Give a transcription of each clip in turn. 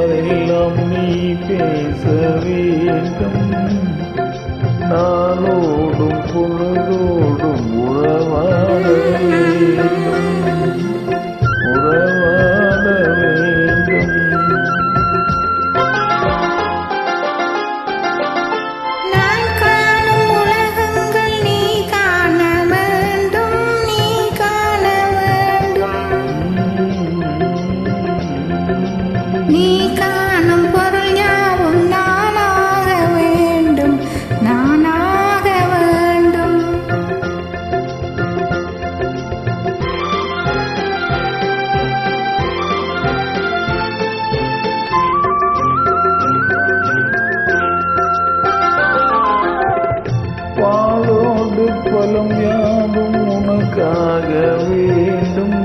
பேசுவாரெல்லாம் நீ பேச வேண்டும். நாளோடும் பொழுதோடும் உறவாட வேண்டும், உறவாட வேண்டும். நான் காணும் உலகங்கள் நீ காண வேண்டும், நீ காண வேண்டும். நீ காணும் பொருள் யாவும் நானாக வேண்டும், நானாக வேண்டும். பாலோடு பலம் யாவும் உனக்காக வேண்டும்,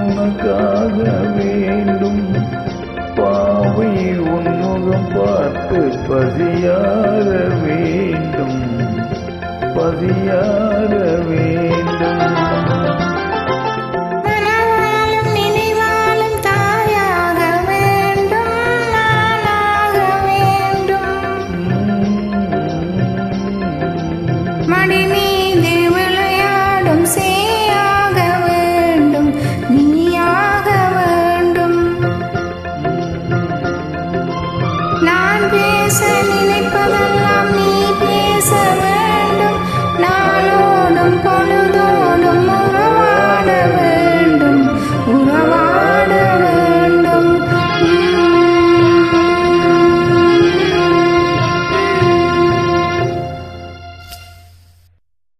உனக்காக வேண்டும். பாவை உன்முகம் பார்த்து பசியார வேண்டும், பசியார வேண்டும். மனவாளும் நினைவாளும் தாயாக வேண்டும், நானாக வேண்டும். மடி மீது விளையாடும் சேயாக வேண்டும், நீயாக வேண்டும். நான் பேச